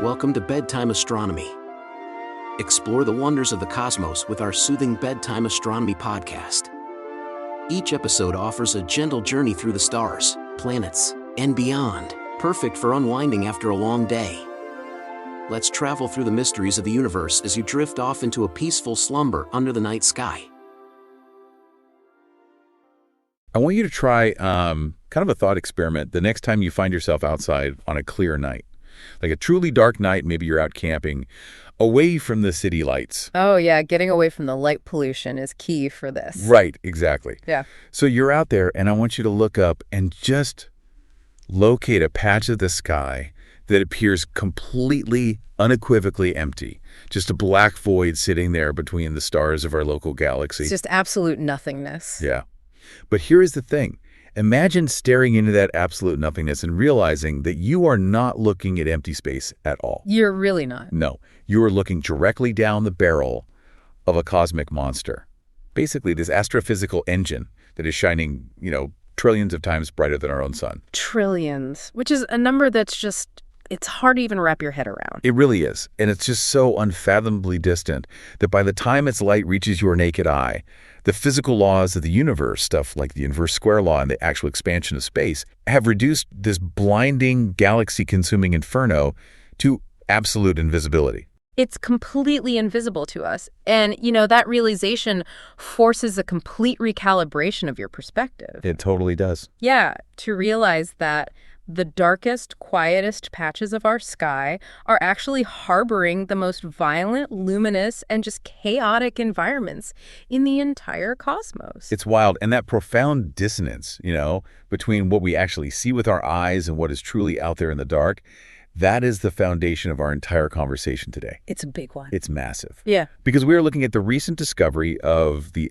Welcome to Bedtime Astronomy. Explore the wonders of the cosmos with our soothing Bedtime Astronomy podcast. Each episode offers a gentle journey through the stars, planets, and beyond, perfect for unwinding after a long day. Let's travel through the mysteries of the universe as you drift off into a peaceful slumber under the night sky. I want you to try kind of a thought experiment the next time you find yourself outside on a clear night. Like a truly dark night, maybe you're out camping, away from the city lights. Oh, yeah. Getting away from the light pollution is key for this. Right, exactly. Yeah. So you're out there, and I want you to look up and just locate a patch of the sky that appears completely, unequivocally empty. Just a black void sitting there between the stars of our local galaxy. It's just absolute nothingness. Yeah. But here is the thing. Imagine staring into that absolute nothingness and realizing that you are not looking at empty space at all. You're really not. No. You are looking directly down the barrel of a cosmic monster. Basically, this astrophysical engine that is shining, trillions of times brighter than our own sun. Trillions, which is a number that's just, it's hard to even wrap your head around. It really is. And it's just so unfathomably distant that by the time its light reaches your naked eye, the physical laws of the universe, stuff like the inverse square law and the actual expansion of space, have reduced this blinding, galaxy-consuming inferno to absolute invisibility. It's completely invisible to us. And, that realization forces a complete recalibration of your perspective. It totally does. Yeah, to realize that the darkest, quietest patches of our sky are actually harboring the most violent, luminous, and just chaotic environments in the entire cosmos. It's wild. And that profound dissonance, between what we actually see with our eyes and what is truly out there in the dark, that is the foundation of our entire conversation today. It's a big one. It's massive. Yeah. Because we are looking at the recent discovery of the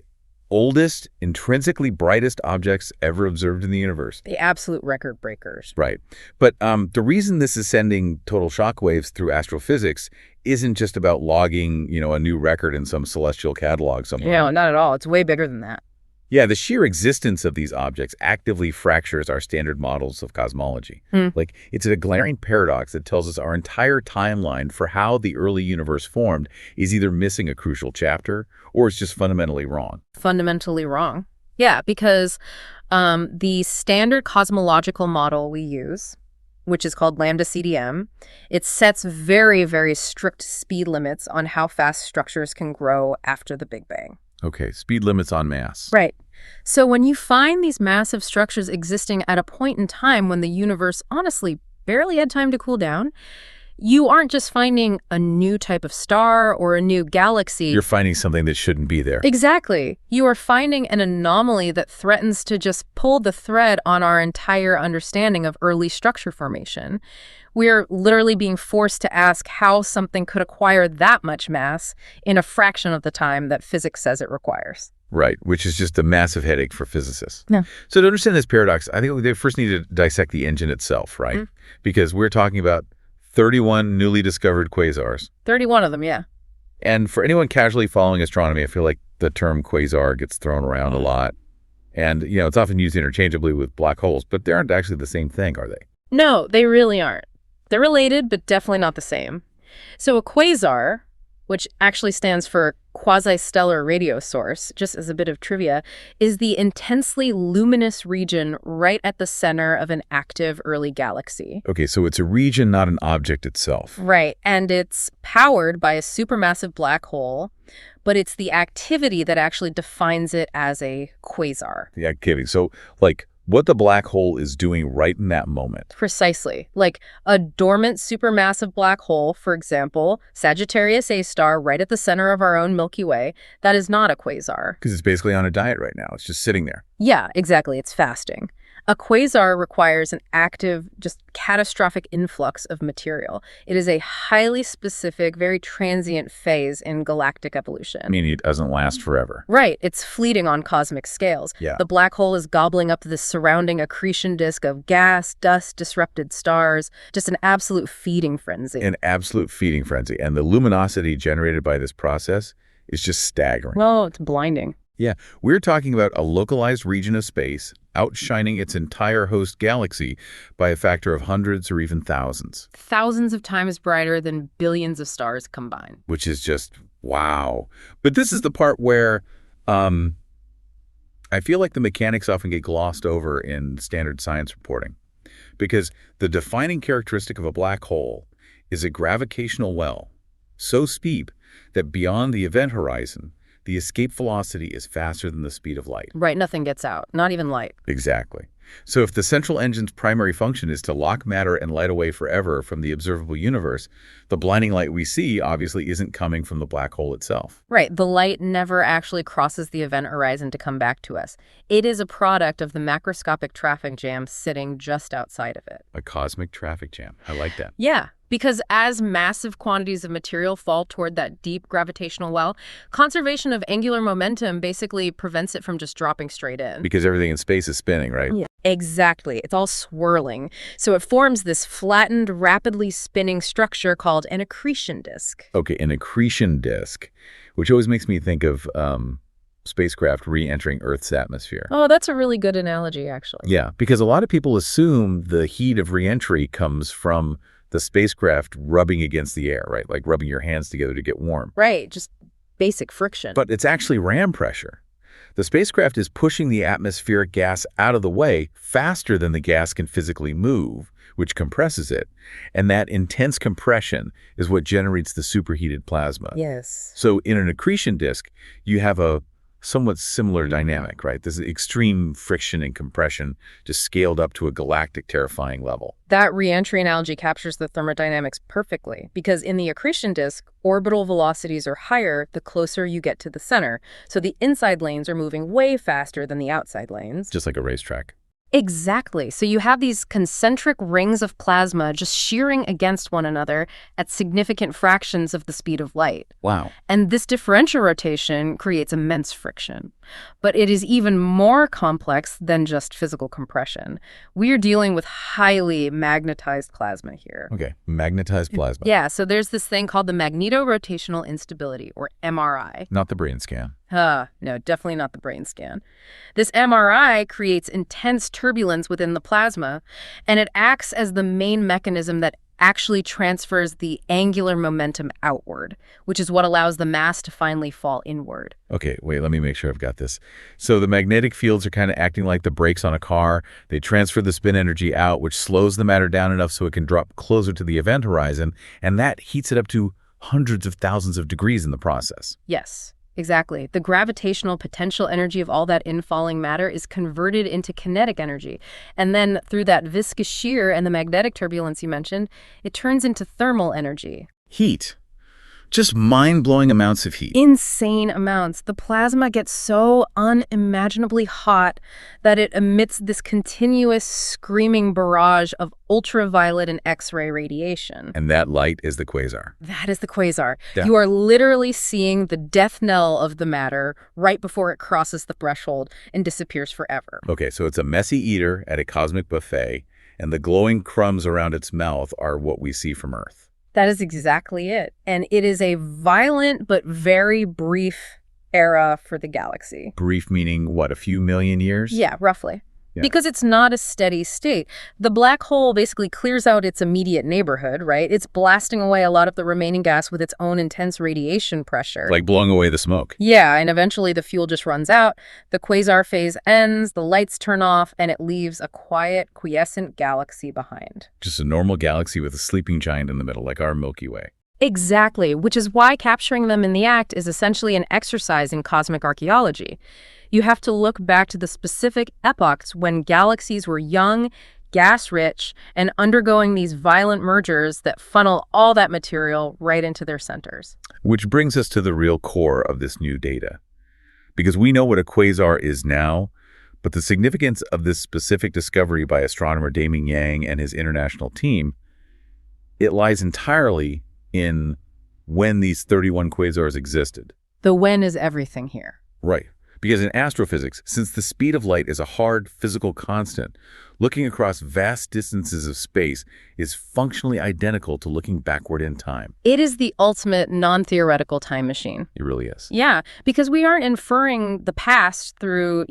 oldest, intrinsically brightest objects ever observed in the universe. The absolute record breakers. Right. But the reason this is sending total shockwaves through astrophysics isn't just about logging, a new record in some celestial catalog somewhere. No, not at all. It's way bigger than that. Yeah, the sheer existence of these objects actively fractures our standard models of cosmology. Like, it's a glaring paradox that tells us our entire timeline for how the early universe formed is either missing a crucial chapter or it's just fundamentally wrong. Fundamentally wrong. Yeah, because the standard cosmological model we use, which is called lambda CDM, it sets very, very strict speed limits on how fast structures can grow after the Big Bang. Okay, speed limits on mass. Right. So when you find these massive structures existing at a point in time when the universe honestly barely had time to cool down, you aren't just finding a new type of star or a new galaxy. You're finding something that shouldn't be there. Exactly. You are finding an anomaly that threatens to just pull the thread on our entire understanding of early structure formation. We're literally being forced to ask how something could acquire that much mass in a fraction of the time that physics says it requires. Right, which is just a massive headache for physicists. Yeah. So to understand this paradox, I think we first need to dissect the engine itself, right? Because we're talking about 31 newly discovered quasars. 31 of them, yeah. And for anyone casually following astronomy, I feel like the term quasar gets thrown around a lot. And, it's often used interchangeably with black holes, but they aren't actually the same thing, are they? No, they really aren't. They're related, but definitely not the same. So a quasar, which actually stands for quasi-stellar radio source, just as a bit of trivia, is the intensely luminous region right at the center of an active early galaxy. Okay, so it's a region, not an object itself. Right, and it's powered by a supermassive black hole, but it's the activity that actually defines it as a quasar. The activity. So, what the black hole is doing right in that moment. Precisely. Like a dormant supermassive black hole, for example, Sagittarius A star right at the center of our own Milky Way, that is not a quasar. Because it's basically on a diet right now. It's just sitting there. Yeah, exactly. It's fasting. A quasar requires an active, just catastrophic influx of material. It is a highly specific, very transient phase in galactic evolution. I mean, it doesn't last forever. Right. It's fleeting on cosmic scales. Yeah. The black hole is gobbling up the surrounding accretion disk of gas, dust, disrupted stars, just an absolute feeding frenzy. An absolute feeding frenzy. And the luminosity generated by this process is just staggering. Well, it's blinding. Yeah, we're talking about a localized region of space outshining its entire host galaxy by a factor of hundreds or even thousands. Thousands of times brighter than billions of stars combined. Which is just, wow. But this is the part where I feel like the mechanics often get glossed over in standard science reporting. Because the defining characteristic of a black hole is a gravitational well so steep that beyond the event horizon, the escape velocity is faster than the speed of light. Right, nothing gets out, not even light. Exactly. So if the central engine's primary function is to lock matter and light away forever from the observable universe, the blinding light we see obviously isn't coming from the black hole itself. Right, the light never actually crosses the event horizon to come back to us. It is a product of the macroscopic traffic jam sitting just outside of it. A cosmic traffic jam. I like that. Yeah, because as massive quantities of material fall toward that deep gravitational well, conservation of angular momentum basically prevents it from just dropping straight in. Because everything in space is spinning, right? Yeah. Exactly. It's all swirling. So it forms this flattened, rapidly spinning structure called an accretion disk. Okay, an accretion disk, which always makes me think of spacecraft re-entering Earth's atmosphere. Oh, that's a really good analogy, actually. Yeah, because a lot of people assume the heat of re-entry comes from the spacecraft rubbing against the air, right? Like rubbing your hands together to get warm. Right, just basic friction. But it's actually ram pressure. The spacecraft is pushing the atmospheric gas out of the way faster than the gas can physically move, which compresses it. And that intense compression is what generates the superheated plasma. Yes. So in an accretion disk, you have a somewhat similar dynamic, right? This is extreme friction and compression just scaled up to a galactic terrifying level. That re-entry analogy captures the thermodynamics perfectly, because in the accretion disk, orbital velocities are higher the closer you get to the center. So the inside lanes are moving way faster than the outside lanes. Just like a racetrack. Exactly. So you have these concentric rings of plasma just shearing against one another at significant fractions of the speed of light. Wow. And this differential rotation creates immense friction. But it is even more complex than just physical compression. We are dealing with highly magnetized plasma here. Okay, magnetized plasma. Yeah, so there's this thing called the magnetorotational instability, or MRI. Not the brain scan. No, definitely not the brain scan. This MRI creates intense turbulence within the plasma, and it acts as the main mechanism that actually transfers the angular momentum outward, which is what allows the mass to finally fall inward. Okay, wait, let me make sure I've got this. So the magnetic fields are kind of acting like the brakes on a car. They transfer the spin energy out, which slows the matter down enough so it can drop closer to the event horizon, and that heats it up to hundreds of thousands of degrees in the process. Yes. Exactly. The gravitational potential energy of all that infalling matter is converted into kinetic energy. And then through that viscous shear and the magnetic turbulence you mentioned, it turns into thermal energy. Heat. Just mind-blowing amounts of heat. Insane amounts. The plasma gets so unimaginably hot that it emits this continuous screaming barrage of ultraviolet and X-ray radiation. And that light is the quasar. That is the quasar. Yeah. You are literally seeing the death knell of the matter right before it crosses the threshold and disappears forever. Okay, so it's a messy eater at a cosmic buffet, and the glowing crumbs around its mouth are what we see from Earth. That is exactly it. And it is a violent but very brief era for the galaxy. Brief meaning, what, a few million years? Yeah, roughly. Yeah. Because it's not a steady state. The black hole basically clears out its immediate neighborhood, right? It's blasting away a lot of the remaining gas with its own intense radiation pressure. Like blowing away the smoke. Yeah, and eventually the fuel just runs out, the quasar phase ends, the lights turn off, and it leaves a quiet, quiescent galaxy behind. Just a normal galaxy with a sleeping giant in the middle, like our Milky Way. Exactly, which is why capturing them in the act is essentially an exercise in cosmic archaeology. You have to look back to the specific epochs when galaxies were young, gas-rich, and undergoing these violent mergers that funnel all that material right into their centers. Which brings us to the real core of this new data. Because we know what a quasar is now, but the significance of this specific discovery by astronomer Damon Yang and his international team, it lies entirely in when these 31 quasars existed. The when is everything here. Right. Because in astrophysics, since the speed of light is a hard physical constant, Looking across vast distances of space is functionally identical to looking backward in time. It is the ultimate non-theoretical time machine. It really is. Yeah, because we aren't inferring the past through,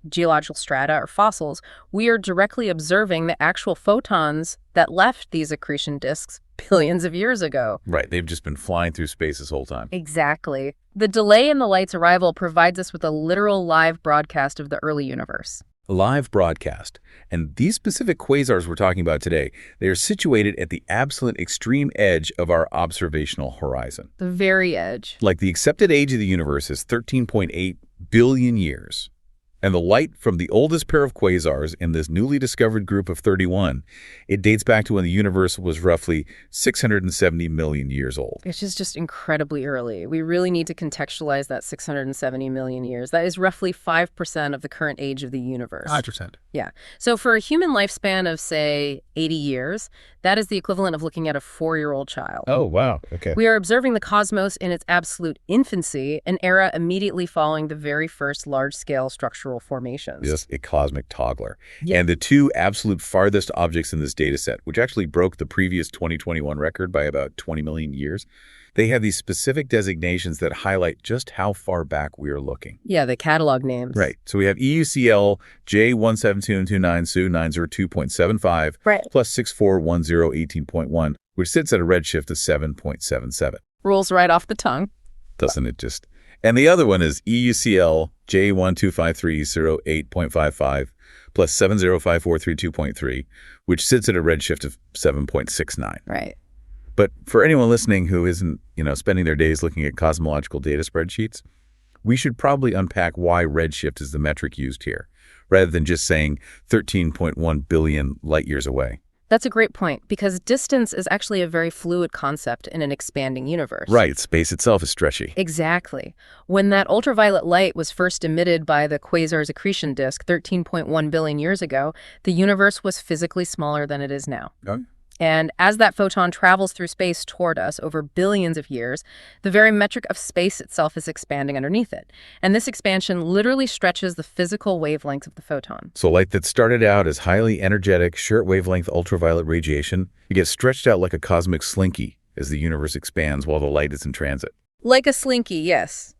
geological strata or fossils. We are directly observing the actual photons that left these accretion disks billions of years ago. Right, they've just been flying through space this whole time. Exactly. The delay in the light's arrival provides us with a literal live broadcast of the early universe. Live broadcast. And these specific quasars we're talking about today, they are situated at the absolute extreme edge of our observational horizon. The very edge. Like the accepted age of the universe is 13.8 billion years. And the light from the oldest pair of quasars in this newly discovered group of 31, it dates back to when the universe was roughly 670 million years old. Which is just incredibly early. We really need to contextualize that 670 million years. That is roughly 5% of the current age of the universe. 5%. Yeah. So for a human lifespan of, say, 80 years, that is the equivalent of looking at a 4-year-old child. Oh, wow. Okay. We are observing the cosmos in its absolute infancy, an era immediately following the very first large-scale structural formations. Yes, a cosmic toggler. Yeah. And the two absolute farthest objects in this data set, which actually broke the previous 2021 record by about 20 million years, they have these specific designations that highlight just how far back we are looking. Yeah, the catalog names. Right. So we have EUCL J172229 SU 902.75 Right. plus 641018.1, which sits at a redshift of 7.77. Rolls right off the tongue. Doesn't it just? And the other one is EUCL J125308.55 plus 705432.3, which sits at a redshift of 7.69. Right. But for anyone listening who isn't, spending their days looking at cosmological data spreadsheets, we should probably unpack why redshift is the metric used here, rather than just saying 13.1 billion light years away. That's a great point, because distance is actually a very fluid concept in an expanding universe. Right, space itself is stretchy. Exactly. When that ultraviolet light was first emitted by the quasar's accretion disk 13.1 billion years ago, the universe was physically smaller than it is now. Okay. And as that photon travels through space toward us over billions of years, the very metric of space itself is expanding underneath it. And this expansion literally stretches the physical wavelength of the photon. So light that started out as highly energetic, short-wavelength ultraviolet radiation, it gets stretched out like a cosmic slinky as the universe expands while the light is in transit. Like a slinky, yes.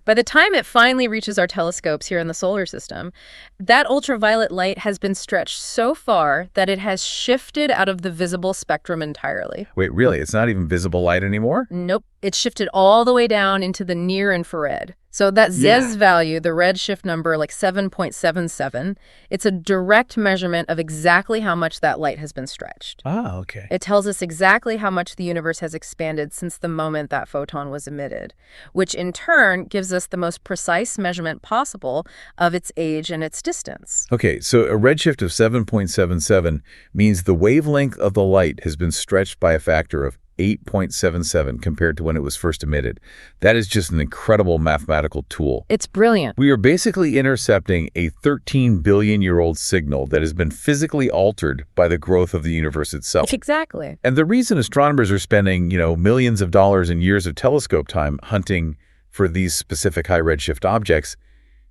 By the time it finally reaches our telescopes here in the solar system, that ultraviolet light has been stretched so far that it has shifted out of the visible spectrum entirely. Wait, really? It's not even visible light anymore? Nope. It's shifted all the way down into the near infrared. So that ZES value, the redshift number, like 7.77, it's a direct measurement of exactly how much that light has been stretched. Ah, okay. It tells us exactly how much the universe has expanded since the moment that photon was emitted, which in turn gives us the most precise measurement possible of its age and its distance. Okay, so a redshift of 7.77 means the wavelength of the light has been stretched by a factor of 8.77 compared to when it was first emitted. That is just an incredible mathematical tool. It's brilliant. We are basically intercepting a 13 billion-year-old signal that has been physically altered by the growth of the universe itself. Exactly. And the reason astronomers are spending, millions of dollars and years of telescope time hunting for these specific high redshift objects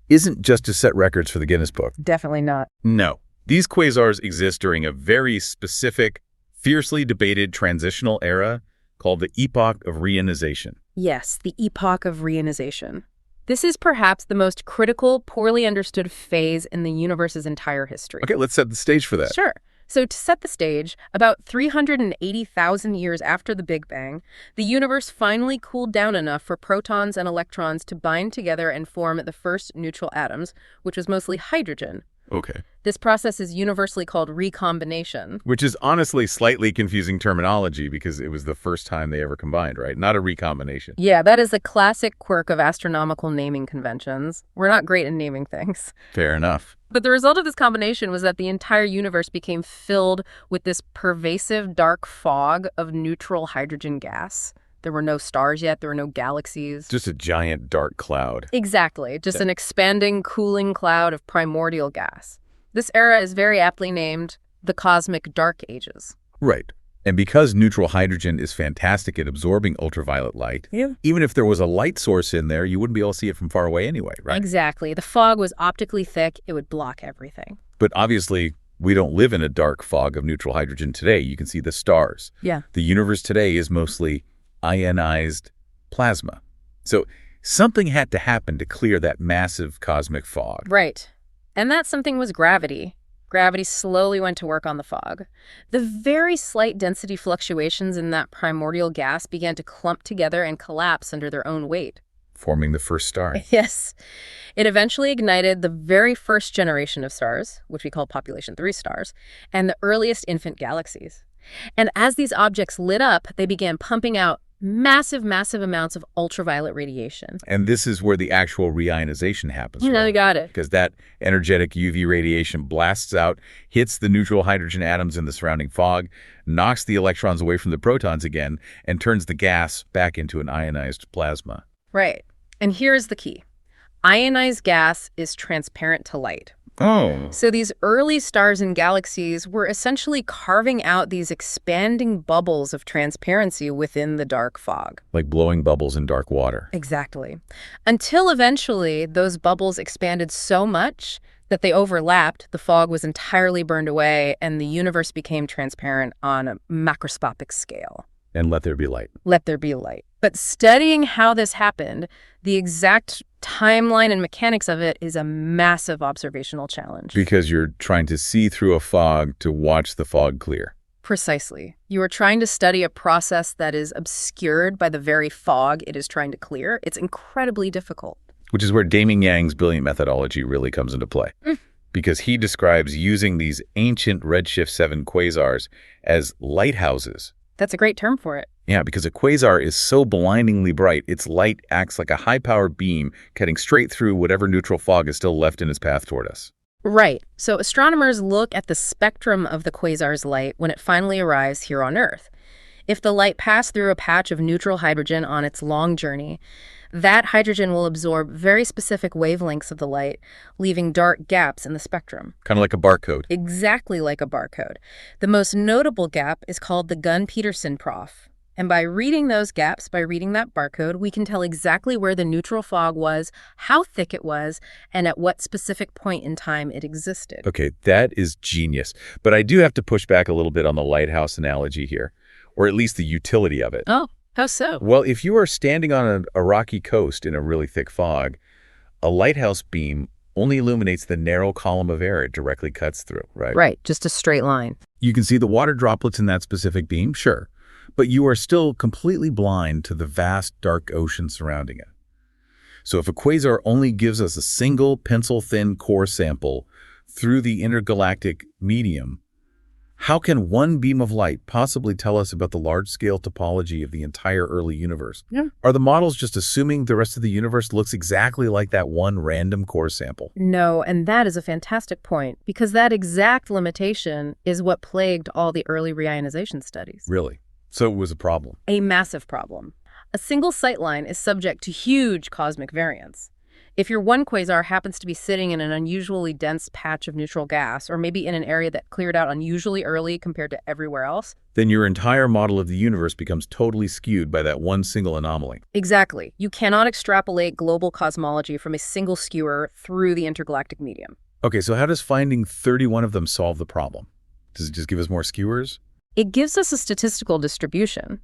isn't just to set records for the Guinness Book. Definitely not. No. These quasars exist during a very specific, fiercely debated transitional era called the epoch of reionization. Yes, the epoch of reionization. This is perhaps the most critical, poorly understood phase in the universe's entire history. Okay, let's set the stage for that. Sure. So to set the stage, about 380,000 years after the Big Bang, the universe finally cooled down enough for protons and electrons to bind together and form the first neutral atoms, which was mostly hydrogen. Okay. This process is universally called recombination. Which is honestly slightly confusing terminology because it was the first time they ever combined, right? Not a recombination. Yeah, that is a classic quirk of astronomical naming conventions. We're not great at naming things. Fair enough. But the result of this combination was that the entire universe became filled with this pervasive dark fog of neutral hydrogen gas. There were no stars yet. There were no galaxies. Just a giant dark cloud. Exactly. Just an expanding, cooling cloud of primordial gas. This era is very aptly named the Cosmic Dark Ages. Right. And because neutral hydrogen is fantastic at absorbing ultraviolet light, even if there was a light source in there, you wouldn't be able to see it from far away anyway, right? Exactly. The fog was optically thick. It would block everything. But obviously, We don't live in a dark fog of neutral hydrogen today. You can see the stars. Yeah. The universe today is mostly ionized plasma. So something had to happen to clear that massive cosmic fog. Right. And that something was gravity. Gravity slowly went to work on the fog. The very slight density fluctuations in that primordial gas began to clump together and collapse under their own weight. Forming the first star. Yes. It eventually ignited the very first generation of stars, which we call population 3 stars, and the earliest infant galaxies. And as these objects lit up, they began pumping out massive, massive amounts of ultraviolet radiation. And this is where the actual reionization happens. You got it. Because that energetic UV radiation blasts out, hits the neutral hydrogen atoms in the surrounding fog, knocks the electrons away from the protons again, and turns the gas back into an ionized plasma. Right. And here's the key. Ionized gas is transparent to light. Oh. So these early stars and galaxies were essentially carving out these expanding bubbles of transparency within the dark fog. Like blowing bubbles in dark water. Exactly. Until eventually those bubbles expanded so much that they overlapped, the fog was entirely burned away, and the universe became transparent on a macroscopic scale. And let there be light. Let there be light. But studying how this happened, the exact timeline and mechanics of it is a massive observational challenge. Because you're trying to see through a fog to watch the fog clear. Precisely. You are trying to study a process that is obscured by the very fog it is trying to clear. It's incredibly difficult. Which is where Damon Yang's brilliant methodology really comes into play. Because he describes using these ancient redshift 7 quasars as lighthouses. That's a great term for it. Yeah, because a quasar is so blindingly bright, its light acts like a high-powered beam cutting straight through whatever neutral fog is still left in its path toward us. Right. So astronomers look at the spectrum of the quasar's light when it finally arrives here on Earth. If the light passed through a patch of neutral hydrogen on its long journey, that hydrogen will absorb very specific wavelengths of the light, leaving dark gaps in the spectrum. Kind of like a barcode. Exactly like a barcode. The most notable gap is called the Gunn-Peterson prof. And by reading those gaps, by reading that barcode, we can tell exactly where the neutral fog was, how thick it was, and at what specific point in time it existed. Okay, that is genius. But I do have to push back a little bit on the lighthouse analogy here, or at least the utility of it. Oh, how so? Well, if you are standing on a rocky coast in a really thick fog, a lighthouse beam only illuminates the narrow column of air it directly cuts through, right? Right, just a straight line. You can see the water droplets in that specific beam, sure, but you are still completely blind to the vast dark ocean surrounding it. So if a quasar only gives us a single pencil-thin core sample through the intergalactic medium, how can one beam of light possibly tell us about the large-scale topology of the entire early universe? Yeah. Are the models just assuming the rest of the universe looks exactly like that one random core sample? No, and that is a fantastic point, because that exact limitation is what plagued all the early reionization studies. Really? So it was a problem. A massive problem. A single sightline is subject to huge cosmic variance. If your one quasar happens to be sitting in an unusually dense patch of neutral gas, or maybe in an area that cleared out unusually early compared to everywhere else, then your entire model of the universe becomes totally skewed by that one single anomaly. Exactly. You cannot extrapolate global cosmology from a single skewer through the intergalactic medium. Okay, so how does finding 31 of them solve the problem? Does it just give us more skewers? It gives us a statistical distribution.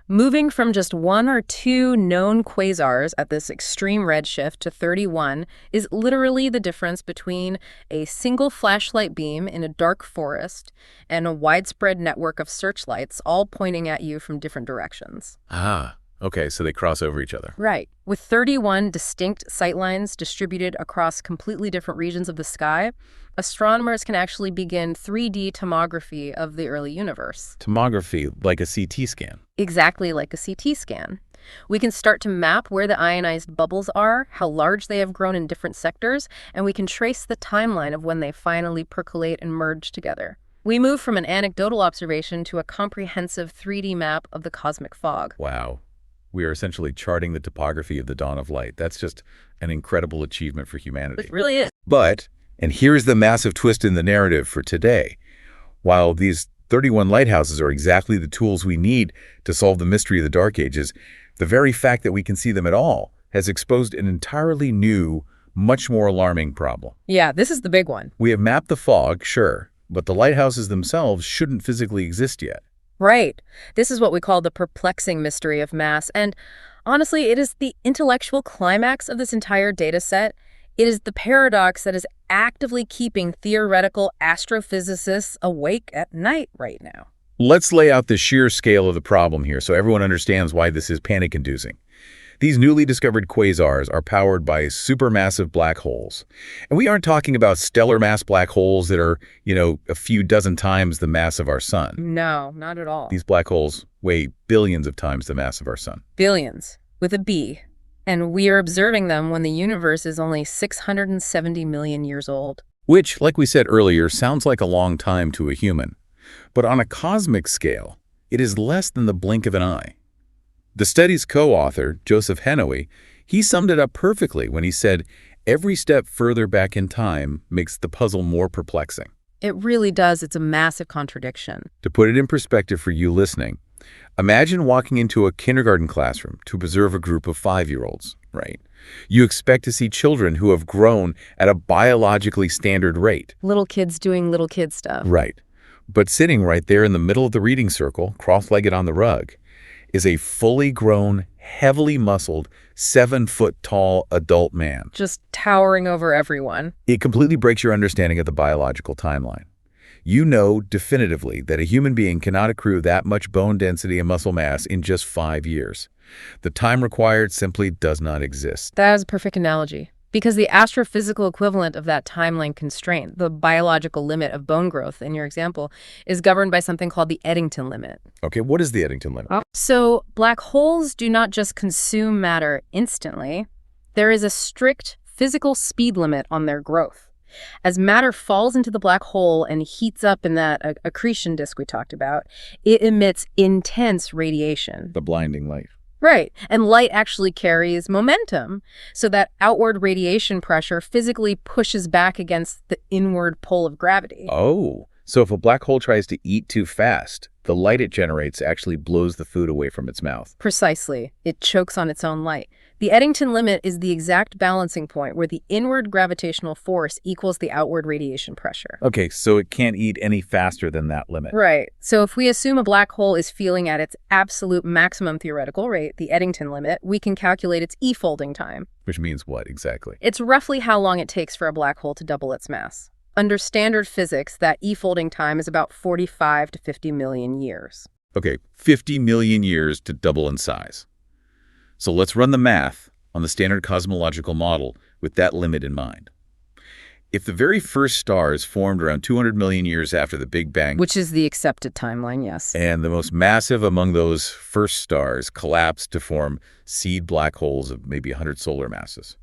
Moving from just 1 or 2 known quasars at this extreme redshift to 31 is literally the difference between a single flashlight beam in a dark forest and a widespread network of searchlights all pointing at you from different directions. Ah, okay, so they cross over each other. Right. With 31 distinct sightlines distributed across completely different regions of the sky, astronomers can actually begin 3D tomography of the early universe. Tomography, like a CT scan. Exactly like a CT scan. We can start to map where the ionized bubbles are, how large they have grown in different sectors, and we can trace the timeline of when they finally percolate and merge together. We move from an anecdotal observation to a comprehensive 3D map of the cosmic fog. Wow. We are essentially charting the topography of the dawn of light. That's just an incredible achievement for humanity. It really is. But, and here's the massive twist in the narrative for today, while these 31 lighthouses are exactly the tools we need to solve the mystery of the Dark Ages, the very fact that we can see them at all has exposed an entirely new, much more alarming problem. Yeah, this is the big one. We have mapped the fog, sure, but the lighthouses themselves shouldn't physically exist yet. Right. This is what we call the perplexing mystery of mass. And honestly, it is the intellectual climax of this entire data set. It is the paradox that is actively keeping theoretical astrophysicists awake at night right now. Let's lay out the sheer scale of the problem here so everyone understands why this is panic-inducing. These newly discovered quasars are powered by supermassive black holes. And we aren't talking about stellar mass black holes that are, a few dozen times the mass of our sun. No, not at all. These black holes weigh billions of times the mass of our sun. Billions, with a B. And we are observing them when the universe is only 670 million years old. Which, like we said earlier, sounds like a long time to a human. But on a cosmic scale, it is less than the blink of an eye. The study's co-author, Joseph Hennoy, he summed it up perfectly when he said, every step further back in time makes the puzzle more perplexing. It really does. It's a massive contradiction. To put it in perspective for you listening, imagine walking into a kindergarten classroom to observe a group of 5-year-olds, right? You expect to see children who have grown at a biologically standard rate. Little kids doing little kid stuff. Right. But sitting right there in the middle of the reading circle, cross-legged on the rug, is a fully grown, heavily muscled, 7-foot-tall adult man. Just towering over everyone. It completely breaks your understanding of the biological timeline. You know definitively that a human being cannot accrue that much bone density and muscle mass in just 5 years. The time required simply does not exist. That is a perfect analogy. Because the astrophysical equivalent of that timeline constraint, the biological limit of bone growth in your example, is governed by something called the Eddington limit. Okay, what is the Eddington limit? So black holes do not just consume matter instantly. There is a strict physical speed limit on their growth. As matter falls into the black hole and heats up in that accretion disk we talked about, it emits intense radiation. The blinding light. Right. And light actually carries momentum, so that outward radiation pressure physically pushes back against the inward pull of gravity. Oh, so if a black hole tries to eat too fast, the light it generates actually blows the food away from its mouth. Precisely. It chokes on its own light. The Eddington limit is the exact balancing point where the inward gravitational force equals the outward radiation pressure. Okay, so it can't eat any faster than that limit. Right. So if we assume a black hole is feeling at its absolute maximum theoretical rate, the Eddington limit, we can calculate its e-folding time. Which means what exactly? It's roughly how long it takes for a black hole to double its mass. Under standard physics, that e-folding time is about 45 to 50 million years. Okay, 50 million years to double in size. So let's run the math on the standard cosmological model with that limit in mind. If the very first stars formed around 200 million years after the Big Bang, Which is the accepted timeline, yes. and the most massive among those first stars collapsed to form seed black holes of maybe 100 solar masses.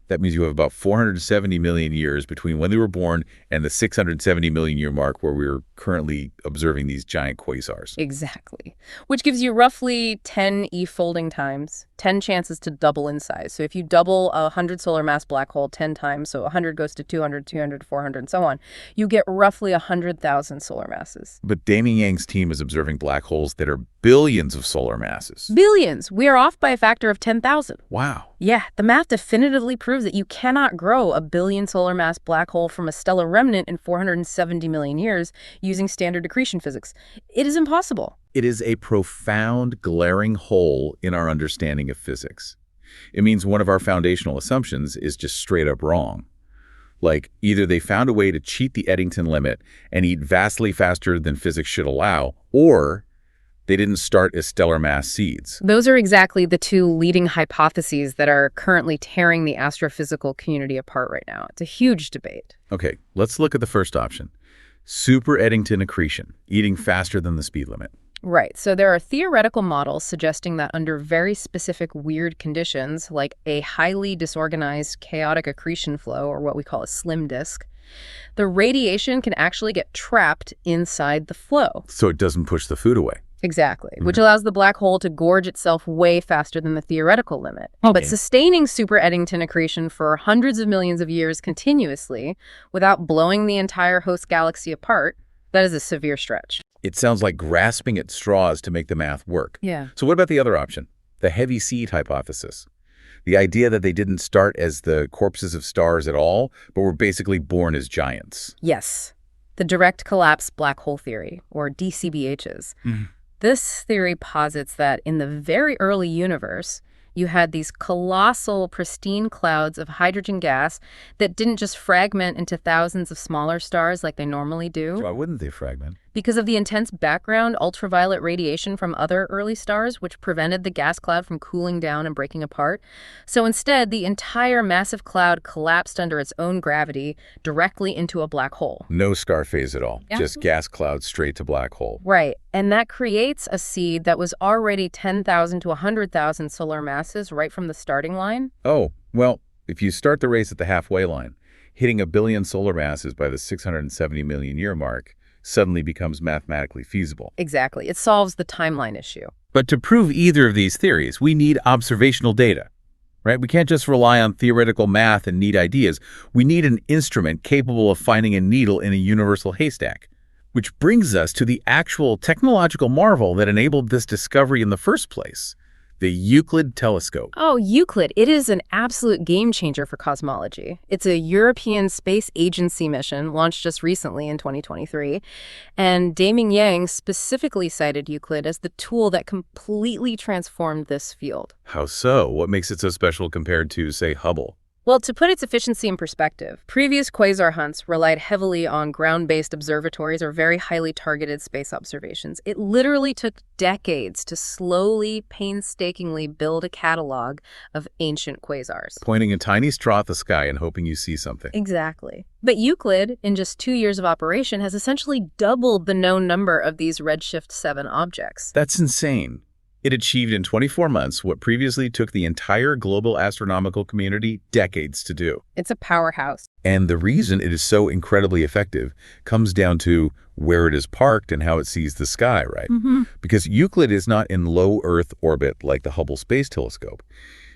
That means you have about 470 million years between when they were born and the 670 million year mark where we're currently observing these giant quasars. Exactly. Which gives you roughly 10 e-folding times, 10 chances to double in size. So if you double a 100 solar mass black hole 10 times, so 100 goes to 200, 200, 400, and so on, you get roughly 100,000 solar masses. But Damien Yang's team is observing black holes that are billions of solar masses. Billions! We are off by a factor of 10,000. Wow. Yeah, the math definitively proves that you cannot grow a billion solar mass black hole from a stellar remnant in 470 million years using standard accretion physics. It is impossible. It is a profound, glaring hole in our understanding of physics. It means one of our foundational assumptions is just straight up wrong. Like, either they found a way to cheat the Eddington limit and eat vastly faster than physics should allow, or they didn't start as stellar mass seeds. Those are exactly the two leading hypotheses that are currently tearing the astrophysical community apart right now. It's a huge debate. Okay, let's look at the first option. Super Eddington accretion, eating faster than the speed limit. Right. So there are theoretical models suggesting that under very specific weird conditions, like a highly disorganized chaotic accretion flow, or what we call a slim disk, the radiation can actually get trapped inside the flow. So it doesn't push the food away. Exactly, which allows the black hole to gorge itself way faster than the theoretical limit. But sustaining super Eddington accretion for hundreds of millions of years continuously without blowing the entire host galaxy apart, that is a severe stretch. It sounds like grasping at straws to make the math work. Yeah. So what about the other option, the heavy seed hypothesis? The idea that they didn't start as the corpses of stars at all, but were basically born as giants. Yes. the direct collapse black hole theory, or DCBHs. This theory posits that in the very early universe, you had these colossal, pristine clouds of hydrogen gas that didn't just fragment into thousands of smaller stars like they normally do. Why wouldn't they fragment? Because of the intense background ultraviolet radiation from other early stars, which prevented the gas cloud from cooling down and breaking apart. So instead, the entire massive cloud collapsed under its own gravity directly into a black hole. No star phase at all. Yeah. Just gas clouds straight to black hole. Right. And that creates a seed that was already 10,000 to 100,000 solar masses right from the starting line. Oh, well, if you start the race at the halfway line, hitting 1 billion solar masses by the 670 million year mark suddenly becomes mathematically feasible. Exactly. It solves the timeline issue. But to prove either of these theories, we need observational data, right? We can't just rely on theoretical math and neat ideas. We need an instrument capable of finding a needle in a universal haystack. Which brings us to the actual technological marvel that enabled this discovery in the first place, the Euclid telescope. Oh, Euclid. It is an absolute game changer for cosmology. It's a European Space Agency mission launched just recently in 2023. And Daming Yang specifically cited Euclid as the tool that completely transformed this field. How so? What makes it so special compared to, say, Hubble? Well, to put its efficiency in perspective, previous quasar hunts relied heavily on ground-based observatories or very highly targeted space observations. It literally took decades to slowly, painstakingly build a catalog of ancient quasars. Pointing a tiny straw at the sky and hoping you see something. Exactly. But Euclid, in just 2 years of operation, has essentially doubled the known number of these redshift 7 objects. That's insane. It achieved in 24 months what previously took the entire global astronomical community decades to do. It's a powerhouse. And the reason it is so incredibly effective comes down to where it is parked and how it sees the sky, right? Because Euclid is not in low Earth orbit like the Hubble Space Telescope.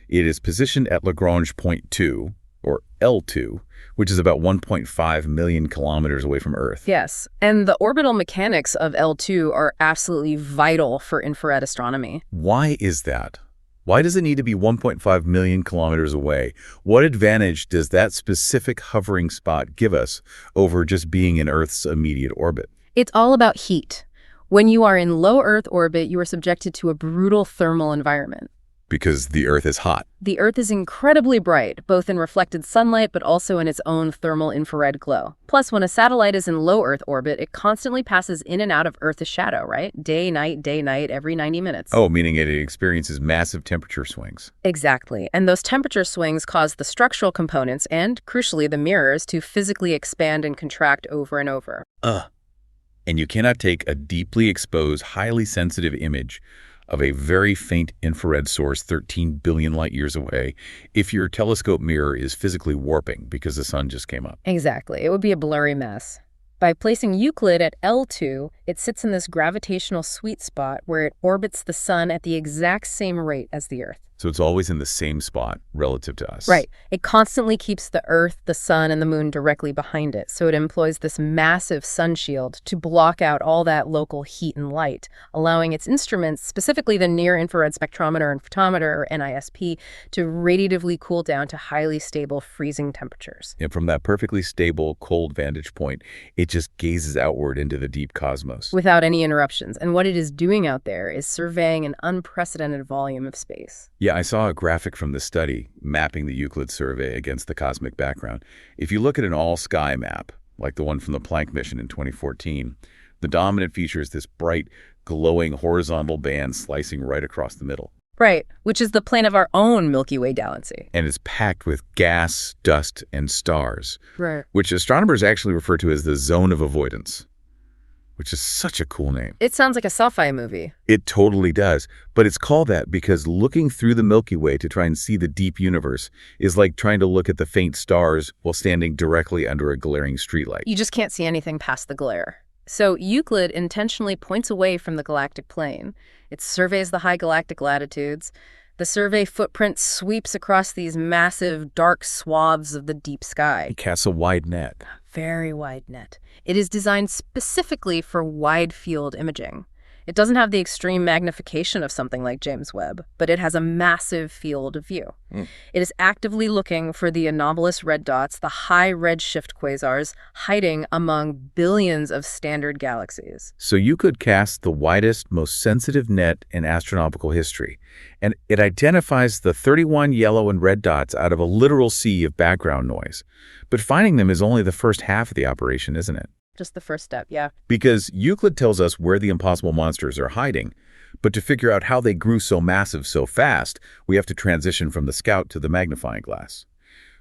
It is positioned at Lagrange point 2, or L2, which is about 1.5 million kilometers away from Earth. Yes, and the orbital mechanics of L2 are absolutely vital for infrared astronomy. Why is that? Why does it need to be 1.5 million kilometers away? What advantage does that specific hovering spot give us over just being in Earth's immediate orbit? It's all about heat. When you are in low Earth orbit, you are subjected to a brutal thermal environment. Because the Earth is hot. The Earth is incredibly bright, both in reflected sunlight but also in its own thermal infrared glow. Plus, when a satellite is in low Earth orbit, it constantly passes in and out of Earth's shadow, right? Day, night, every 90 minutes. Oh, meaning it experiences massive temperature swings. Exactly. And those temperature swings cause the structural components and, crucially, the mirrors to physically expand and contract over and over. And you cannot take a deeply exposed, highly sensitive image of a very faint infrared source 13 billion light years away if your telescope mirror is physically warping because the sun just came up. Exactly. It would be a blurry mess. By placing Euclid at L2, it sits in this gravitational sweet spot where it orbits the sun at the exact same rate as the Earth. So it's always in the same spot relative to us. Right. It constantly keeps the Earth, the sun, and the moon directly behind it. So it employs this massive sun shield to block out all that local heat and light, allowing its instruments, specifically the near-infrared spectrometer and photometer, or NISP, to radiatively cool down to highly stable freezing temperatures. And from that perfectly stable, cold vantage point, it just gazes outward into the deep cosmos. Without any interruptions. And what it is doing out there is surveying an unprecedented volume of space. Yeah, I saw a graphic from this study mapping the Euclid survey against the cosmic background. If you look at an all-sky map, like the one from the Planck mission in 2014, the dominant feature is this bright, glowing horizontal band slicing right across the middle. Right, which is the plane of our own Milky Way galaxy. And it's packed with gas, dust, and stars, Right. which astronomers actually refer to as the zone of avoidance, which is such a cool name. It sounds like a sci-fi movie. It totally does, but it's called that because looking through the Milky Way to try and see the deep universe is like trying to look at the faint stars while standing directly under a glaring streetlight. You just can't see anything past the glare. So Euclid intentionally points away from the galactic plane. It surveys the high galactic latitudes. The survey footprint sweeps across these massive, dark swaths of the deep sky. It casts a wide net. Very wide net. It is designed specifically for wide-field imaging. It doesn't have the extreme magnification of something like James Webb, but it has a massive field of view. It is actively looking for the anomalous red dots, the high redshift quasars, hiding among billions of standard galaxies. So you could cast the widest, most sensitive net in astronomical history, and it identifies the 31 yellow and red dots out of a literal sea of background noise. But finding them is only the first half of the operation, isn't it? Just the first step, yeah. Because Euclid tells us where the impossible monsters are hiding, but to figure out how they grew so massive so fast, we have to transition from the scout to the magnifying glass,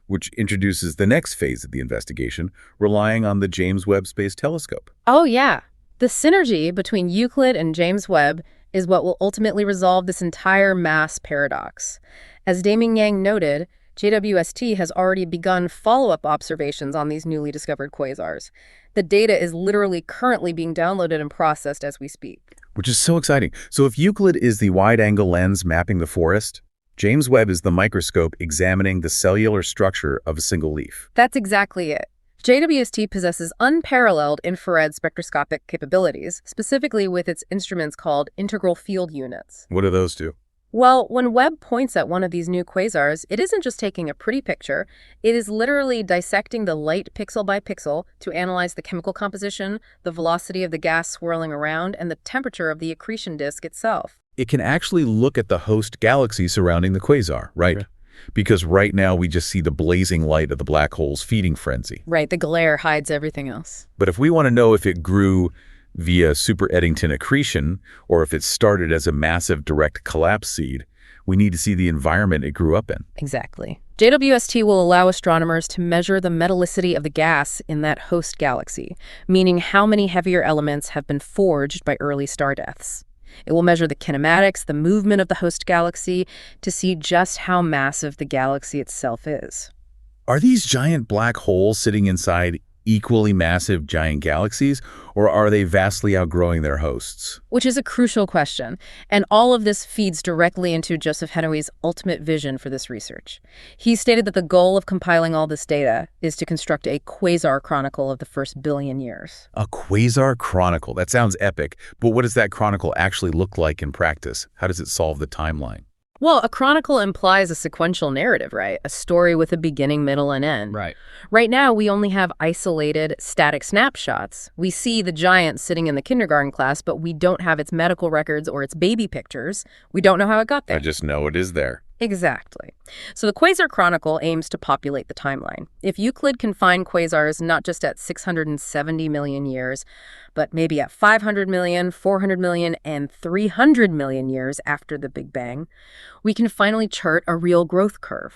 which introduces the next phase of the investigation, relying on the James Webb Space Telescope. Oh, yeah. The synergy between Euclid and James Webb is what will ultimately resolve this entire mass paradox. As Daming Yang noted, JWST has already begun follow-up observations on these newly discovered quasars. The data is literally currently being downloaded and processed as we speak. Which is so exciting. So if Euclid is the wide-angle lens mapping the forest, James Webb is the microscope examining the cellular structure of a single leaf. That's exactly it. JWST possesses unparalleled infrared spectroscopic capabilities, specifically with its instruments called integral field units. What do those do? Well, when Webb points at one of these new quasars, it isn't just taking a pretty picture. It is literally dissecting the light pixel by pixel to analyze the chemical composition, the velocity of the gas swirling around, and the temperature of the accretion disk itself. It can actually look at the host galaxy surrounding the quasar, right? Okay. Because right now we just see the blazing light of the black hole's feeding frenzy. Right, the glare hides everything else. But if we want to know if it grew via super Eddington accretion, or if it started as a massive direct collapse seed, we need to see the environment it grew up in. Exactly. JWST will allow astronomers to measure the metallicity of the gas in that host galaxy, meaning how many heavier elements have been forged by early star deaths. It will measure the kinematics, the movement of the host galaxy, to see just how massive the galaxy itself is. Are these giant black holes sitting inside equally massive giant galaxies, or are they vastly outgrowing their hosts? Which is a crucial question, and all of this feeds directly into Joseph Hennewy's ultimate vision for this research. He stated that the goal of compiling all this data is to construct a quasar chronicle of the first billion years. A quasar chronicle? That sounds epic, but what does that chronicle actually look like in practice? How does it solve the timeline? Well, a chronicle implies a sequential narrative, right? A story with a beginning, middle, and end. Right. Right now, we only have isolated, static snapshots. We see the giant sitting in the kindergarten class, but we don't have its medical records or its baby pictures. We don't know how it got there. I just know it is there. Exactly. So the Quasar Chronicle aims to populate the timeline. If Euclid can find quasars not just at 670 million years, but maybe at 500 million, 400 million, and 300 million years after the Big Bang, we can finally chart a real growth curve.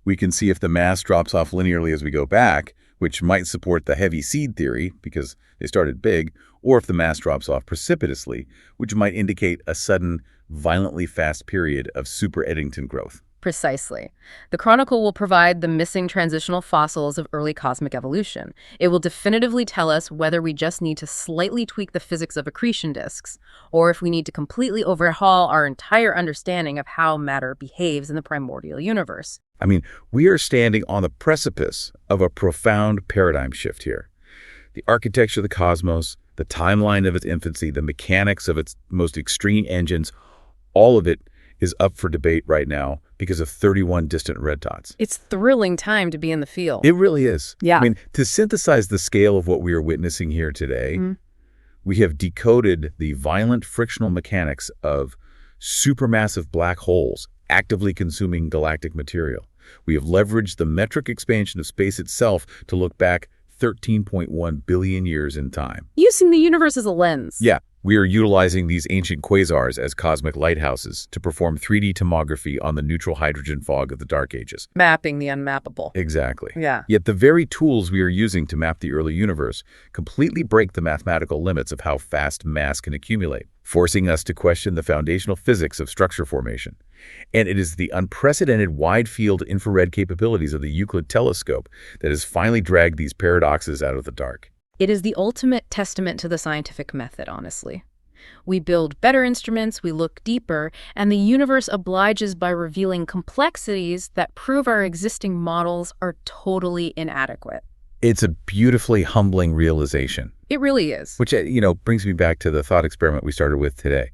We can see if the mass drops off linearly as we go back, which might support the heavy seed theory because they started big, or if the mass drops off precipitously, which might indicate a sudden, violently fast period of super Eddington growth. Precisely. The Chronicle will provide the missing transitional fossils of early cosmic evolution. It will definitively tell us whether we just need to slightly tweak the physics of accretion disks, or if we need to completely overhaul our entire understanding of how matter behaves in the primordial universe. I mean, we are standing on the precipice of a profound paradigm shift here. The architecture of the cosmos, the timeline of its infancy, the mechanics of its most extreme engines, all of it is up for debate right now because of 31 distant red dots. It's thrilling time to be in the field. It really is. Yeah. I mean, to synthesize the scale of what we are witnessing here today, we have decoded the violent frictional mechanics of supermassive black holes actively consuming galactic material. We have leveraged the metric expansion of space itself to look back 13.1 billion years in time. Using the universe as a lens. Yeah. We are utilizing these ancient quasars as cosmic lighthouses to perform 3D tomography on the neutral hydrogen fog of the Dark Ages. Mapping the unmappable. Exactly. Yeah. Yet the very tools we are using to map the early universe completely break the mathematical limits of how fast mass can accumulate, forcing us to question the foundational physics of structure formation. And it is the unprecedented wide-field infrared capabilities of the Euclid telescope that has finally dragged these paradoxes out of the dark. It is the ultimate testament to the scientific method, honestly. We build better instruments, we look deeper, and the universe obliges by revealing complexities that prove our existing models are totally inadequate. It's a beautifully humbling realization. It really is. Which, brings me back to the thought experiment we started with today.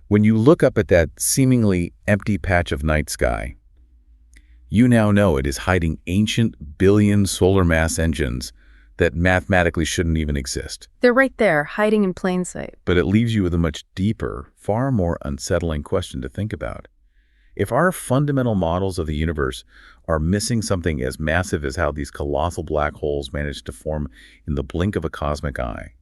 When you look up at that seemingly empty patch of night sky, you now know it is hiding ancient billion solar mass engines that mathematically shouldn't even exist. They're right there, hiding in plain sight. But it leaves you with a much deeper, far more unsettling question to think about. If our fundamental models of the universe are missing something as massive as how these colossal black holes manage to form in the blink of a cosmic eye,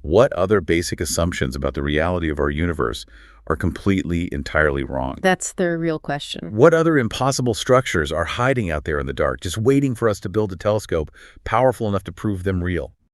what other basic assumptions about the reality of our universe are completely, entirely wrong? That's the real question. What other impossible structures are hiding out there in the dark, just waiting for us to build a telescope powerful enough to prove them real?